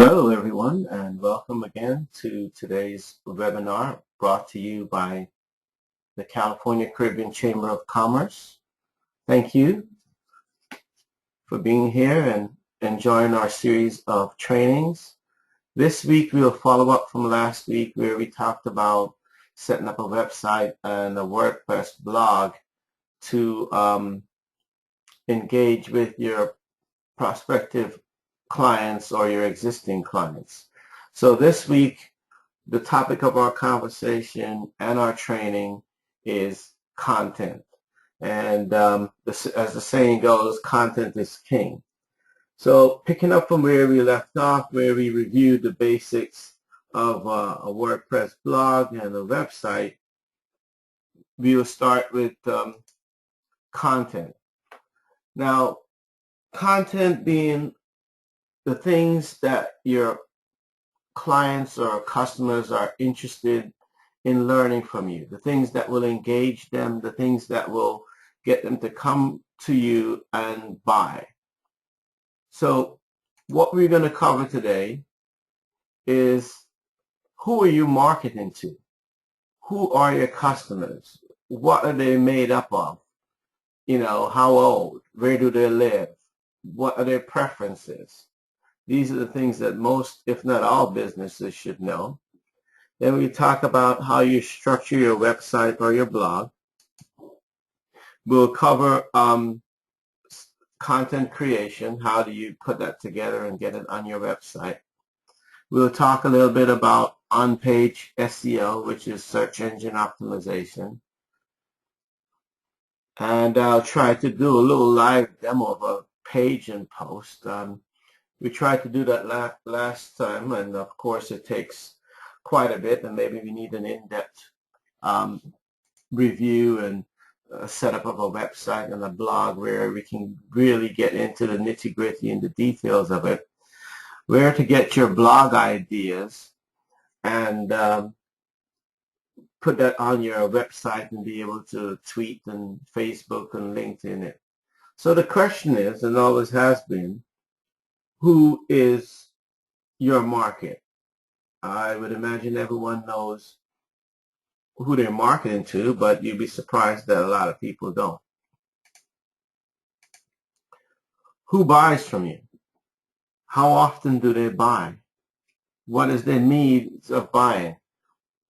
Hello, everyone, and welcome again to today's webinar brought to you by the California Caribbean Chamber of Commerce. Thank you for being here and enjoying our series of trainings. This week, we'll follow up from last week where we talked about setting up a website and a WordPress blog to engage with your prospective clients or your existing clients. So this week, the topic of our conversation and our training is content. And as the saying goes, content is king. So picking up from where we left off, where we reviewed the basics of a WordPress blog and a website, we will start with content. Now, content being the things that your clients or customers are interested in learning from you, the things that will engage them, the things that will get them to come to you and buy. So what we're going to cover today is, who are you marketing to? Who are your customers? What are they made up of? You know, how old? Where do they live? What are their preferences? These are the things that most, if not all, businesses should know. Then we talk about how you structure your website or your blog. We'll cover content creation. How do you put that together and get it on your website? We'll talk a little bit about on-page SEO, which is search engine optimization. And I'll try to do a little live demo of a page and post. We tried to do that last time, and of course it takes quite a bit, and maybe we need an in-depth review and setup of a website and a blog where we can really get into the nitty-gritty and the details of it, where to get your blog ideas and put that on your website and be able to tweet and Facebook and LinkedIn it. So the question is, and always has been, who is your market? I would imagine everyone knows who they're marketing to, but you'd be surprised that a lot of people don't. Who buys from you? How often do they buy? What is their needs of buying?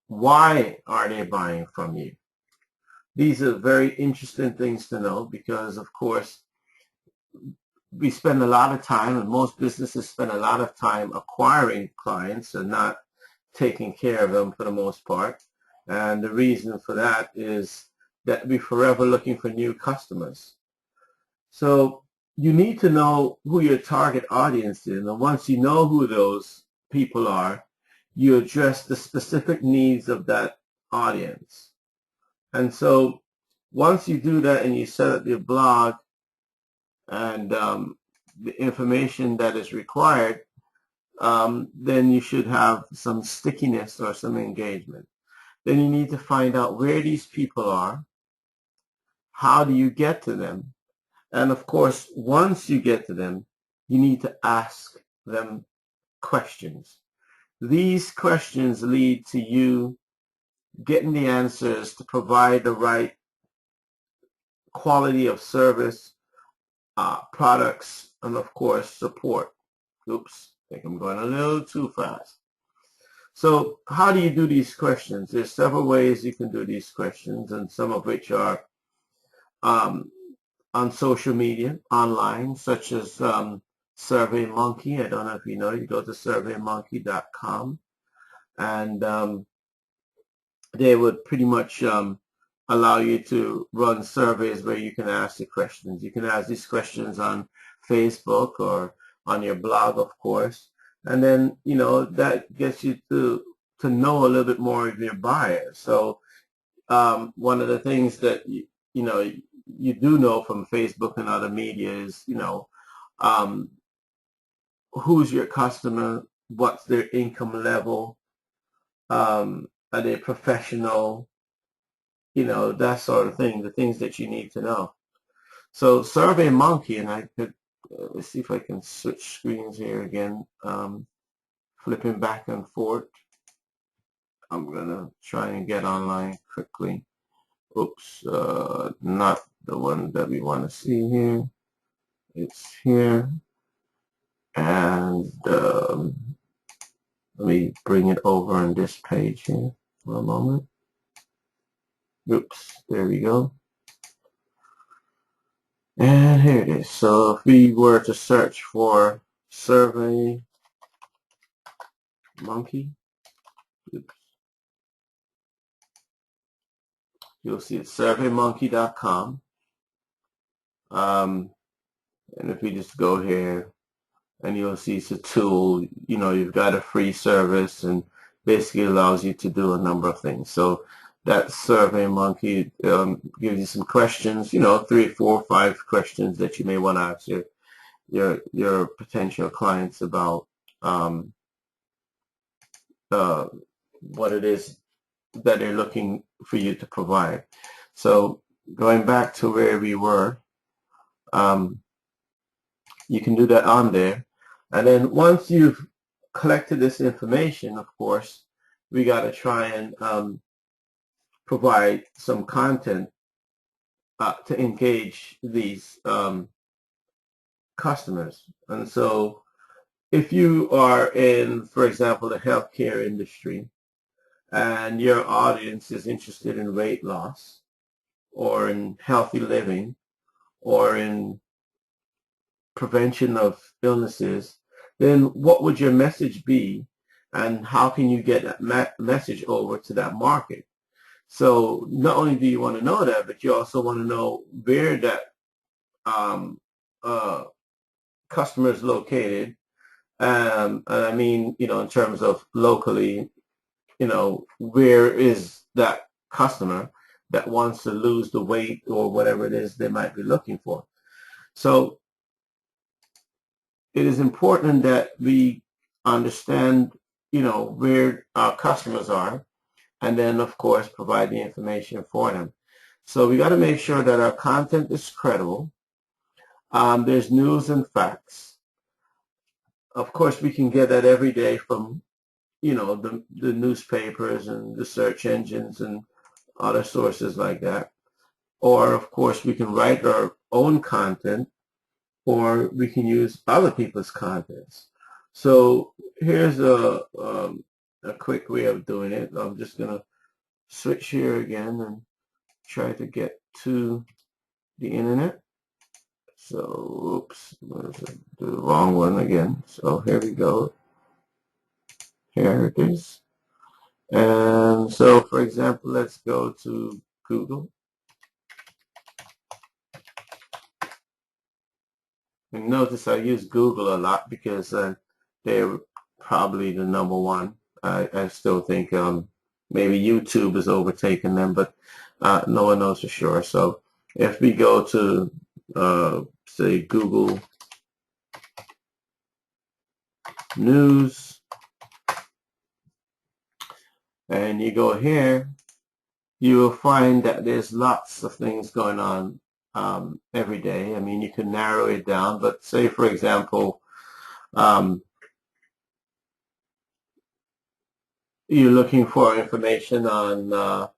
Why are they buying from you? These are very interesting things to know because, of course, we spend a lot of time, and most businesses spend a lot of time acquiring clients and not taking care of them for the most part. And the reason for that is that we're forever looking for new customers. So you need to know who your target audience is. And once you know who those people are, you address the specific needs of that audience. And so once you do that and you set up your blog, and the information that is required, then you should have some stickiness or some engagement. Then you need to find out where these people are, how do you get to them, and of course, once you get to them, you need to ask them questions. These questions lead to you getting the answers to provide the right quality of service, products, and of course support. Oops, I think I'm going a little too fast. So how do you do these questions? There's several ways you can do these questions, and some of which are on social media, online, such as SurveyMonkey. I don't know if you know, you go to surveymonkey.com, and they would pretty much allow you to run surveys where you can ask the questions. You can ask these questions on Facebook or on your blog, of course, and then, you know, that gets you to know a little bit more of your buyers. So one of the things that you do know from Facebook and other media is, you know, who's your customer, what's their income level, are they professional, you know, that sort of thing, the things that you need to know. So SurveyMonkey, and I could, let's see if I can switch screens here again. flipping back and forth. I'm gonna try and get online quickly. Oops, not the one that we want to see here. It's here, and let me bring it over on this page here for a moment. Oops, there we go. And here it is. So if we were to search for Survey Monkey, oops, you'll see it's surveymonkey.com. And if we just go here, and you'll see it's a tool, you've got a free service and basically allows you to do a number of things. So that Survey Monkey gives you some questions, 3, 4, 5 questions that you may want to ask your potential clients about what it is that they're looking for you to provide. So going back to where we were, you can do that on there. And then once you've collected this information, of course, we got to try and provide some content to engage these customers. And so if you are in, for example, the healthcare industry, and your audience is interested in weight loss or in healthy living or in prevention of illnesses, then what would your message be, and how can you get that message over to that market? So not only do you want to know that, but you also want to know where that customer is located. And I mean, in terms of locally, where is that customer that wants to lose the weight or whatever it is they might be looking for. So it is important that we understand, where our customers are, and then, of course, provide the information for them. So we got to make sure that our content is credible. There's news and facts. Of course, we can get that every day from, the newspapers and the search engines and other sources like that. Or, of course, we can write our own content, or we can use other people's contents. So here's a quick way of doing it. I'm just going to switch here again and try to get to the internet. So, oops, the wrong one again. So here we go. Here it is. And so, for example, let's go to Google. And notice I use Google a lot because they're probably the number one. I still think maybe YouTube has overtaken them, but no one knows for sure. So if we go to, say, Google News, and you go here, you will find that there's lots of things going on every day. I mean, you can narrow it down, but say, for example, you're looking for information on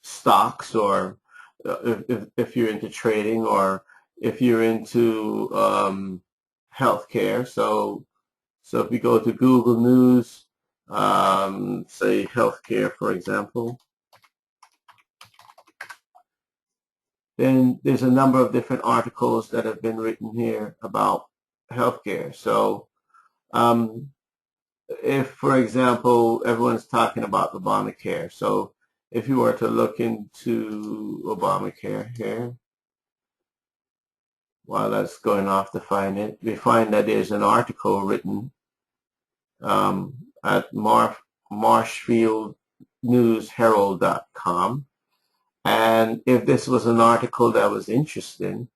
stocks, or if you're into trading, or if you're into healthcare. So if we go to Google News, say healthcare, for example, then there's a number of different articles that have been written here about healthcare. So if, for example, everyone's talking about Obamacare, so if you were to look into Obamacare here, while that's going off to find it, we find that there's an article written at marshfieldnewsherald.com. And if this was an article that was interesting,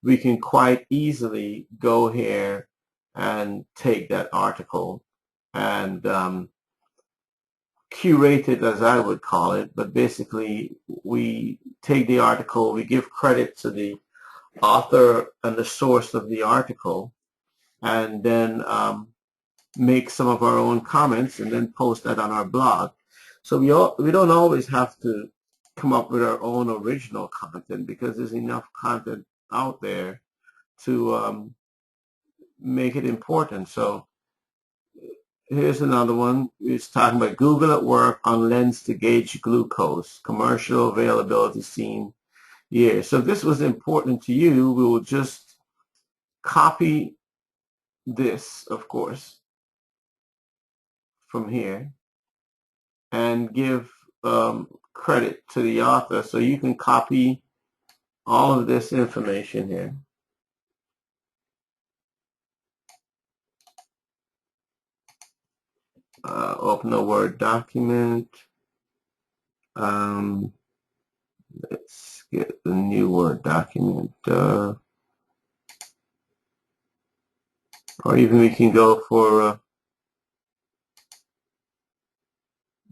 we can quite easily go here and take that article and curate it, as I would call it. But basically, we take the article, we give credit to the author and the source of the article, and then make some of our own comments and then post that on our blog. So we don't always have to come up with our own original content, because there's enough content out there to make it important. So here's another one. It's talking about Google at work on lens to gauge glucose, commercial availability seen here. So if this was important to you, we will just copy this, of course, from here and give credit to the author. So you can copy all of this information here. Open a Word document. Let's get the new Word document. Or even we can go for,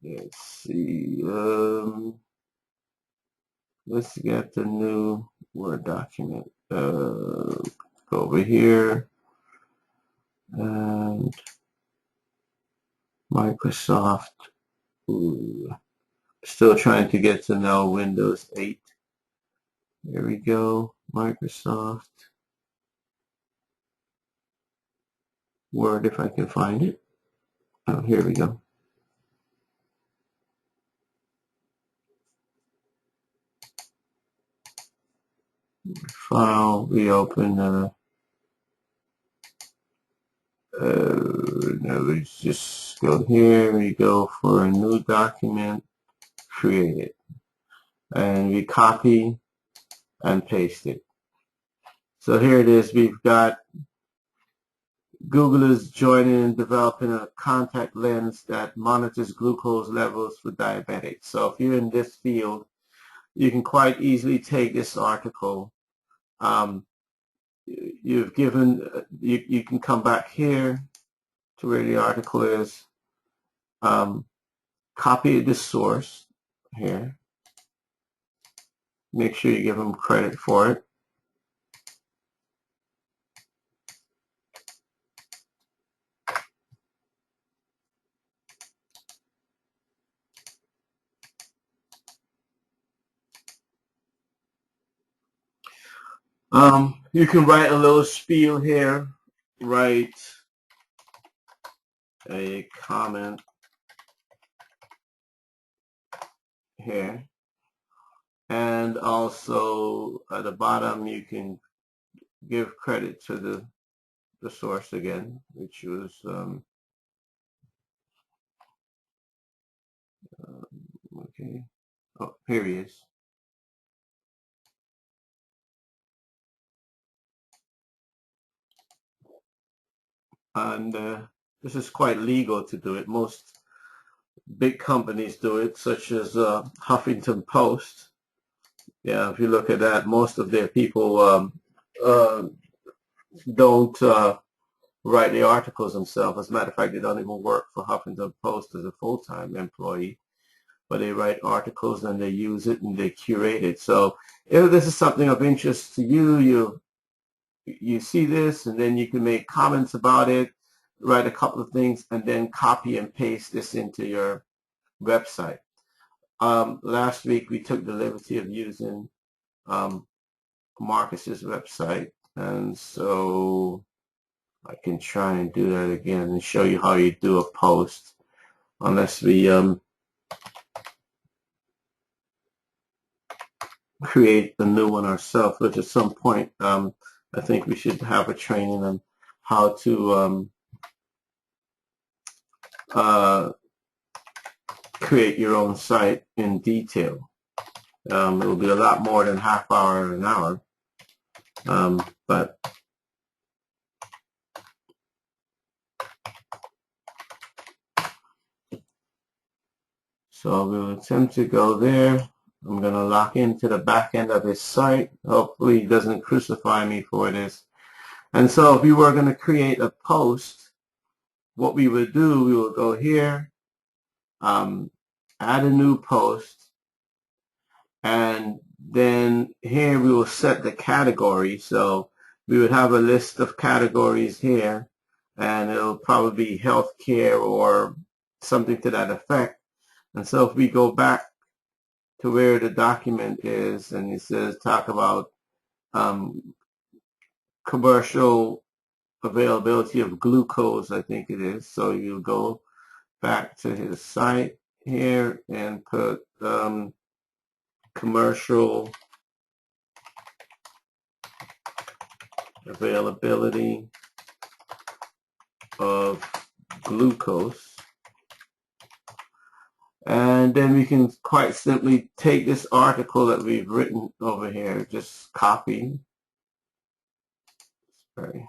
let's see, let's get the new Word document. Go over here and Microsoft. Ooh, still trying to get to know Windows 8. There we go, Microsoft Word, if I can find it. Oh, here we go. File, we open, now let's just go here, we go for a new document, create it, and we copy and paste it. So here it is, we've got Google is joining and developing a contact lens that monitors glucose levels for diabetics. So if you're in this field, you can quite easily take this article. You can come back here to where the article is, copy the source here, make sure you give them credit for it. You can write a little spiel here, write a comment here, and also at the bottom you can give credit to the source again, which was okay. Oh, here he is. And this is quite legal to do it. Most big companies do it, such as Huffington Post. Yeah, if you look at that, most of their people don't write the articles themselves. As a matter of fact, they don't even work for Huffington Post as a full-time employee, but they write articles and they use it and they curate it. So if this is something of interest to you, you see this, and then you can make comments about it, write a couple of things, and then copy and paste this into your website. Last week we took the liberty of using Marcus's website, and so I can try and do that again and show you how you do a post, unless we create a new one ourselves, which at some point I think we should have a training on how to create your own site in detail. It will be a lot more than half hour or an hour, but so we'll attempt to go there. I'm going to lock into the back end of his site. Hopefully he doesn't crucify me for this. And so if we were going to create a post, what we would do, we will go here, add a new post, and then here we will set the category. So we would have a list of categories here, and it'll probably be healthcare or something to that effect. And so if we go back to where the document is, and it says talk about commercial availability of glucose, I think it is. So you go back to his site here and put commercial availability of glucose. And then we can quite simply take this article that we've written over here, just copy. Sorry.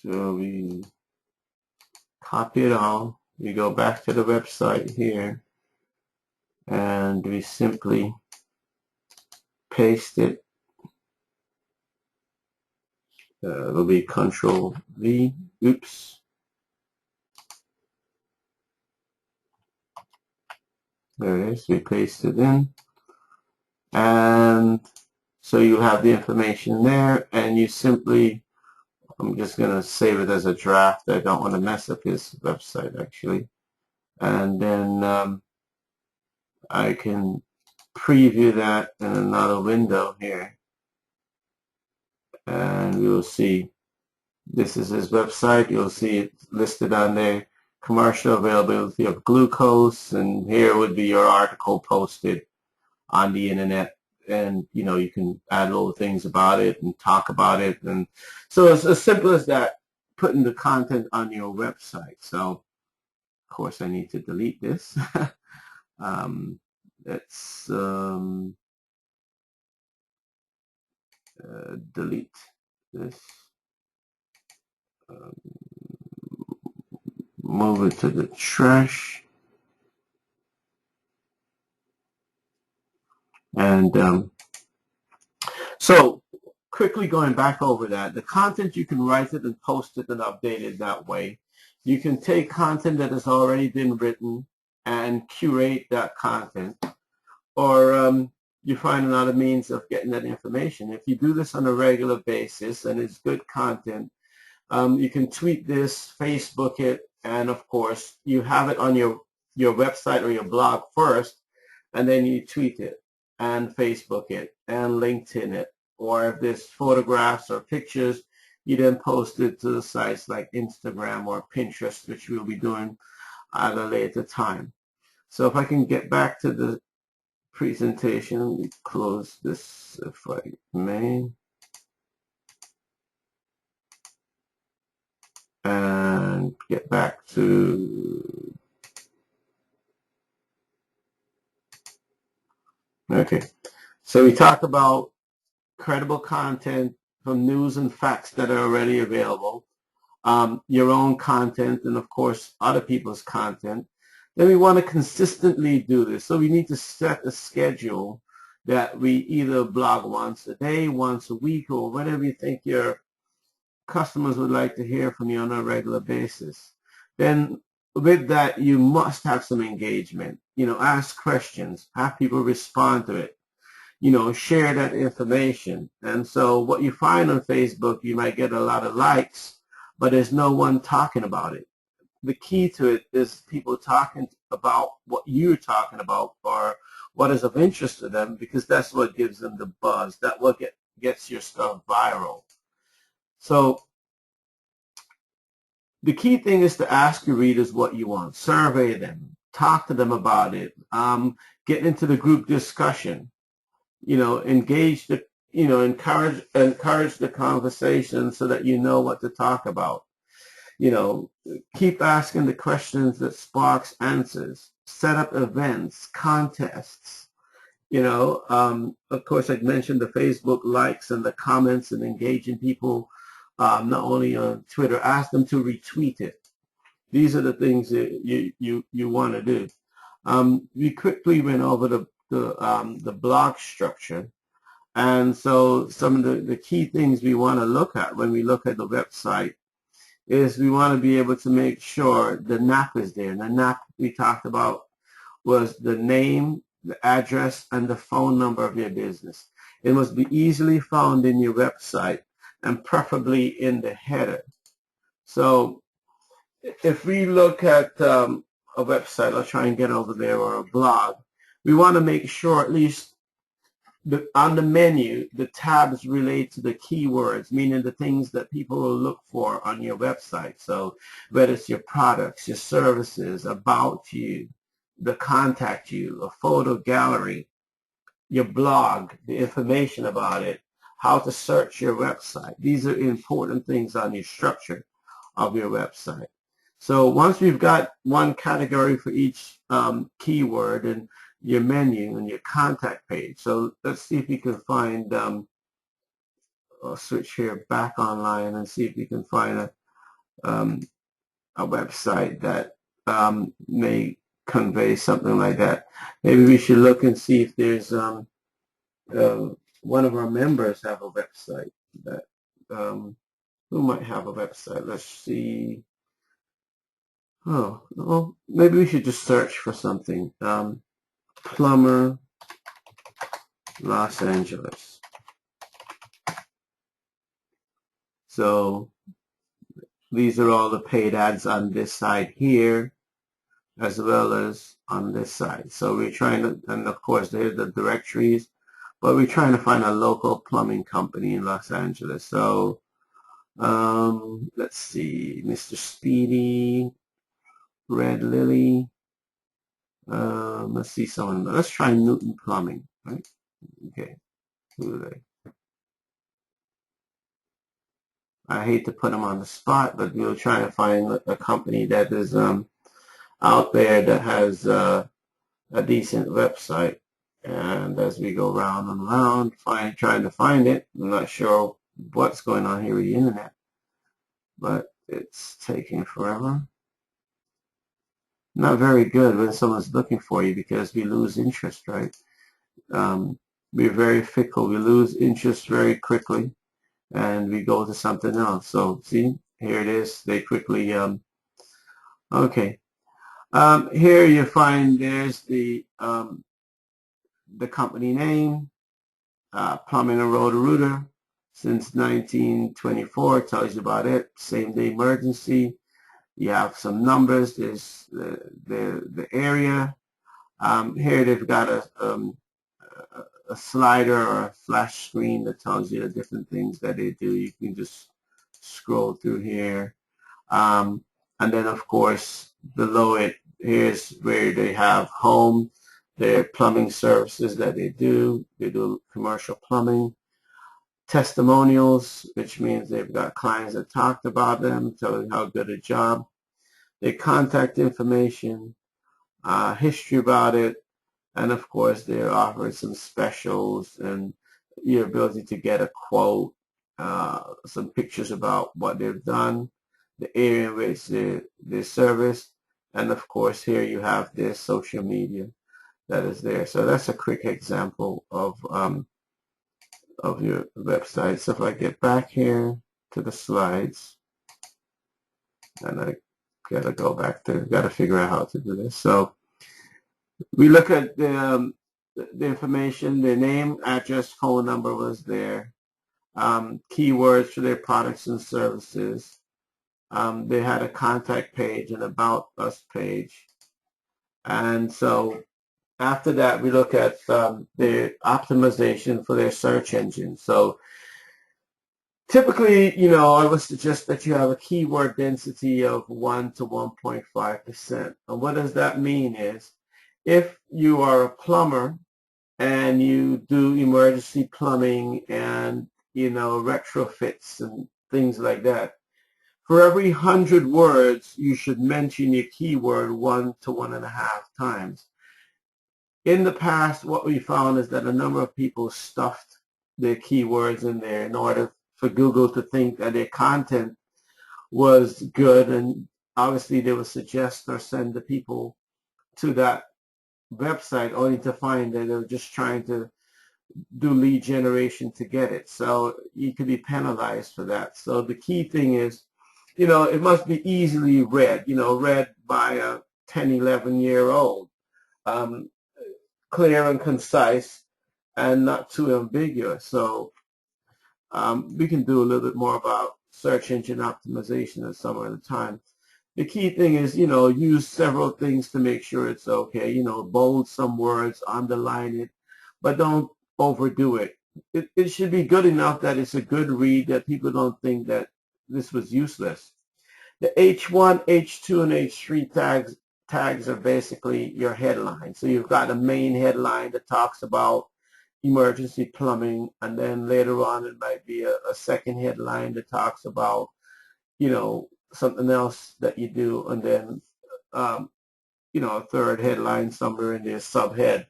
So we copy it all. We go back to the website here, and we simply paste it. It'll be Control V. Oops. There it is. We paste it in. And so you have the information there, and you simply, I'm just going to save it as a draft. I don't want to mess up his website, actually. And then I can preview that in another window here. And we will see, this is his website. You'll see it listed on there, commercial availability of glucose, and here would be your article posted on the internet. And you know, you can add little things about it and talk about it. And so it's as simple as that, putting the content on your website. So of course I need to delete this. Let's delete this, move it to the trash, and so quickly going back over that, the content, you can write it and post it and update it that way. You can take content that has already been written and curate that content, or you find another means of getting that information. If you do this on a regular basis and it's good content, you can tweet this, Facebook it, and of course you have it on your website or your blog first, and then you tweet it and Facebook it and LinkedIn it. Or if there's photographs or pictures, you then post it to the sites like Instagram or Pinterest, which we'll be doing at a later time. So if I can get back to the presentation, we close this if I may. And get back to, okay. So we talk about credible content from news and facts that are already available, your own content, and of course other people's content. Then we want to consistently do this. So we need to set a schedule that we either blog once a day, once a week, or whatever you think your customers would like to hear from you on a regular basis. Then with that, you must have some engagement. You know, ask questions, have people respond to it. You know, share that information. And so what you find on Facebook, you might get a lot of likes, but there's no one talking about it. The key to it is people talking about what you're talking about or what is of interest to them, because that's what gives them the buzz. That's what gets your stuff viral. So the key thing is to ask your readers what you want. Survey them. Talk to them about it. Get into the group discussion. You know, engage the, you know, encourage the conversation so that you know what to talk about. You know, keep asking the questions that sparks answers. Set up events, contests. You know, of course, I mentioned the Facebook likes and the comments and engaging people, not only on Twitter. Ask them to retweet it. These are the things that you want to do. We quickly went over the blog structure, and so some of the key things we want to look at when we look at the website is we want to be able to make sure the NAP is there. And the NAP we talked about was the name, the address, and the phone number of your business. It must be easily found in your website and preferably in the header. So if we look at a website, I'll try and get over there, or a blog, we want to make sure at least on the menu, the tabs relate to the keywords, meaning the things that people will look for on your website. So whether it's your products, your services, about you, the contact you, a photo gallery, your blog, the information about it, how to search your website. These are important things on your structure of your website. So once we've got one category for each keyword, and your menu and your contact page. So let's see if we can find, I'll switch here back online and see if we can find a website that may convey something like that. Maybe we should look and see if there's one of our members have a website. That who might have a website? Let's see. Oh, well, maybe we should just search for something. Plumber, Los Angeles. So these are all the paid ads on this side here, as well as on this side. So we're trying to, and of course there's the directories, but we're trying to find a local plumbing company in Los Angeles. So let's see, Mr. Speedy, Red Lily. Let's see someone. Let's try Newton Plumbing. Right? Okay. Who are they? I hate to put them on the spot, but we'll try to find a company that is out there that has a decent website. And as we go round and round, trying to find it, I'm not sure what's going on here with the internet, but it's taking forever. Not very good when someone's looking for you, because we lose interest, right? We're very fickle. We lose interest very quickly, and we go to something else. So see, here it is. They quickly, okay. Here you find there's the company name, Plumbing and Roto-Rooter, since 1924, tells you about it. Same day emergency. You have some numbers. There's the area. Here they've got a slider or a flash screen that tells you the different things that they do. You can just scroll through here. And then, of course, below it, here's where they have home, their plumbing services that they do. They do commercial plumbing. Testimonials, which means they've got clients that talked about them, telling how good a job. Their contact information, history about it, and of course they're offering some specials and your ability to get a quote, some pictures about what they've done, the area in which they service, and of course here you have their social media that is there. So that's a quick example of your website. So if I get back here to the slides, and I gotta go back to, gotta figure out how to do this. So we look at the information, their name, address, phone number was there, keywords for their products and services. They had a contact page, an about us page. And so after that, we look at their optimization for their search engine. So typically, I would suggest that you have a keyword density of 1 to 1.5%. And what does that mean is, if you are a plumber and you do emergency plumbing and, retrofits and things like that, for every 100 words, you should mention your keyword 1 to 1.5 times. In the past, what we found is that a number of people stuffed their keywords in there in order for Google to think that their content was good, and obviously they would suggest or send the people to that website only to find that they were just trying to do lead generation to get it. So you could be penalized for that. So the key thing is it must be easily read, read by a 10, 11-year-old, um, clear and concise and not too ambiguous. So we can do a little bit more about search engine optimization at some other time. The key thing is, use several things to make sure it's okay. Bold some words, underline it, but don't overdo it. It should be good enough that it's a good read, that people don't think that this was useless. The H1, H2, and H3 tags are basically your headline. So you've got a main headline that talks about emergency plumbing, and then later on it might be a second headline that talks about, something else that you do, and then, a third headline somewhere in there, subhead.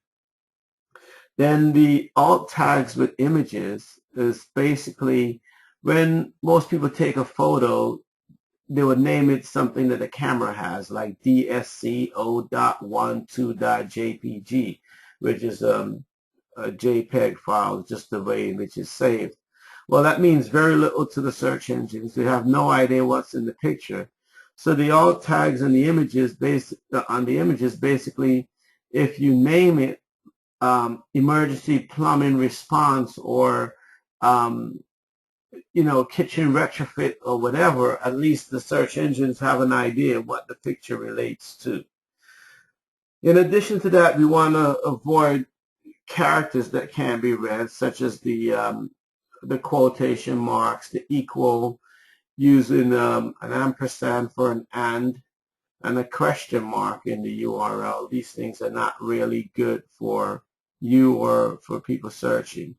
Then the alt tags with images is basically when most people take a photo, they would name it something that the camera has, like DSC0.12.jpg, which is a JPEG file, just the way in which it's saved. Well, that means very little to the search engines. They have no idea what's in the picture. So the alt tags and the images basically, if you name it emergency plumbing response or kitchen retrofit or whatever, at least the search engines have an idea what the picture relates to. In addition to that, we want to avoid characters that can be read, such as the quotation marks, the equal, using an ampersand for an and a question mark in the URL. These things are not really good for you or for people searching.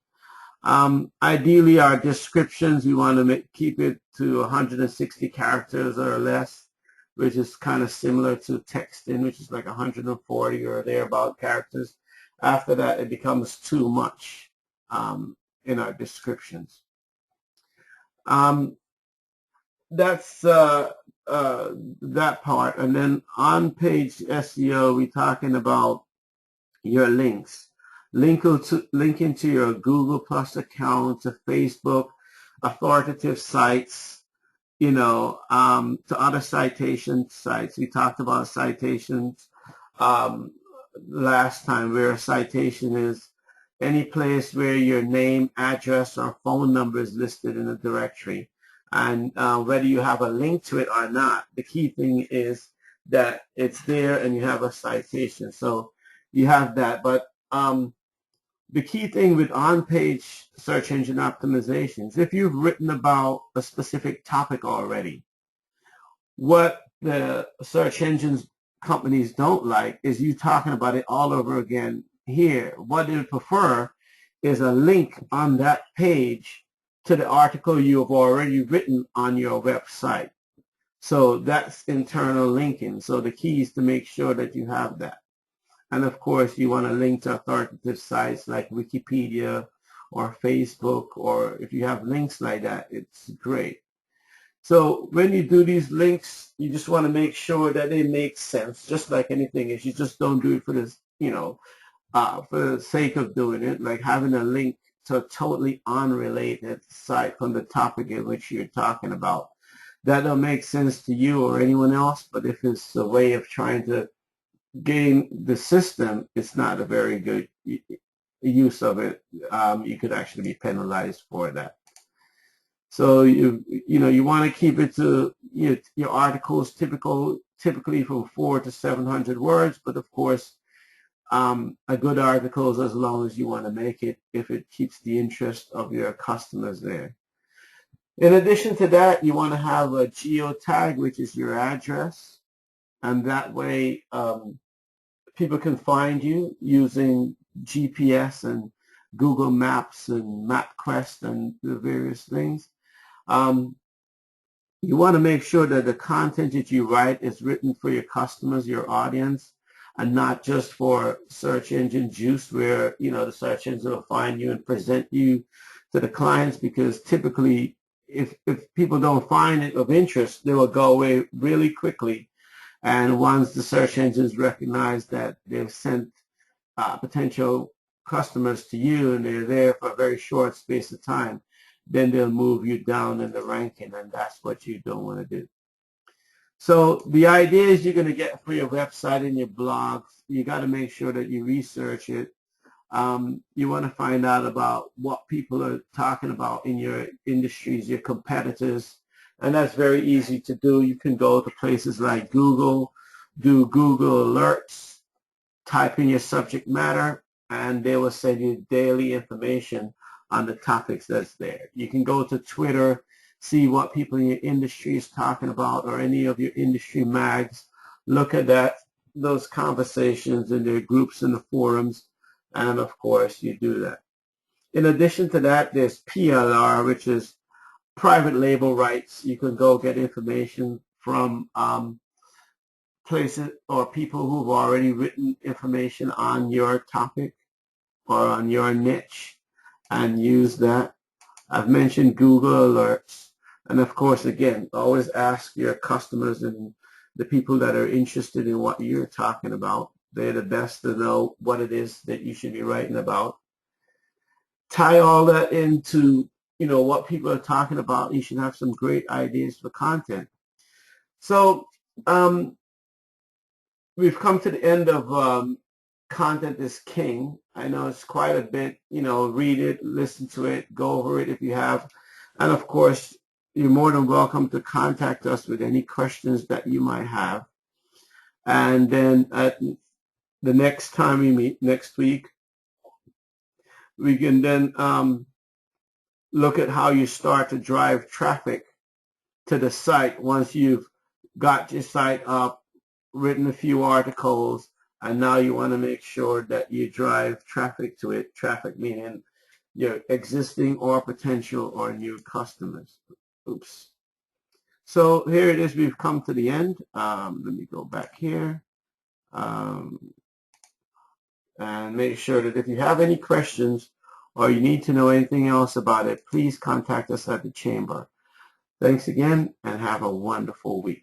Ideally, our descriptions, we want to keep it to 160 characters or less, which is kind of similar to texting, which is like 140 or thereabout characters. After that, it becomes too much in our descriptions. That's that part. And then on page SEO, we're talking about your links. Linking to your Google Plus account, to Facebook, authoritative sites, to other citation sites. We talked about citations last time, where a citation is any place where your name, address, or phone number is listed in a directory. And whether you have a link to it or not, the key thing is that it's there and you have a citation. So you have that. But the key thing with on-page search engine optimizations, if you've written about a specific topic already, what the search engines companies don't like is you talking about it all over again here. What they prefer is a link on that page to the article you have already written on your website. So that's internal linking. So the key is to make sure that you have that. And of course, you want to link to authoritative sites like Wikipedia or Facebook, or if you have links like that, it's great. So when you do these links, you just want to make sure that they make sense, just like anything else. You just don't do it for this, for the sake of doing it, like having a link to a totally unrelated site from the topic in which you're talking about. That don't make sense to you or anyone else, but if it's a way of trying to game the system, it's not a very good use of it. You could actually be penalized for that. So you want to keep it to your articles typically from 400 to 700 words, but of course a good article is as long as you want to make it, if it keeps the interest of your customers there. In addition to that, you want to have a geotag, which is your address, and that way people can find you using GPS and Google Maps and MapQuest and the various things. You want to make sure that the content that you write is written for your customers, your audience, and not just for search engine juice, where the search engine will find you and present you to the clients, because typically if people don't find it of interest, they will go away really quickly. And once the search engines recognize that they've sent potential customers to you and they're there for a very short space of time, then they'll move you down in the ranking, and that's what you don't want to do. So the idea is you're going to get for your website and your blogs, you got to make sure that you research it. You want to find out about what people are talking about in your industries, your competitors, and that's very easy to do. You can go to places like Google, do Google Alerts, type in your subject matter, and they will send you daily information on the topics that's there. You can go to Twitter, see what people in your industry is talking about, or any of your industry mags. Look at those conversations in their groups in the forums, and of course you do that. In addition to that, there's PLR, which is private label rights. You can go get information from places or people who've already written information on your topic or on your niche and use that. I've mentioned Google Alerts. And of course, again, always ask your customers and the people that are interested in what you're talking about. They're the best to know what it is that you should be writing about. Tie all that into, what people are talking about. You should have some great ideas for content. So we've come to the end of Content is King. I know it's quite a bit, read it, listen to it, go over it if you have. And of course, you're more than welcome to contact us with any questions that you might have. And then at the next time we meet next week, we can then look at how you start to drive traffic to the site once you've got your site up, written a few articles, and now you want to make sure that you drive traffic to it. Traffic meaning your existing or potential or new customers. Oops. So here it is. We've come to the end. Let me go back here and make sure that if you have any questions or you need to know anything else about it, please contact us at the Chamber. Thanks again and have a wonderful week.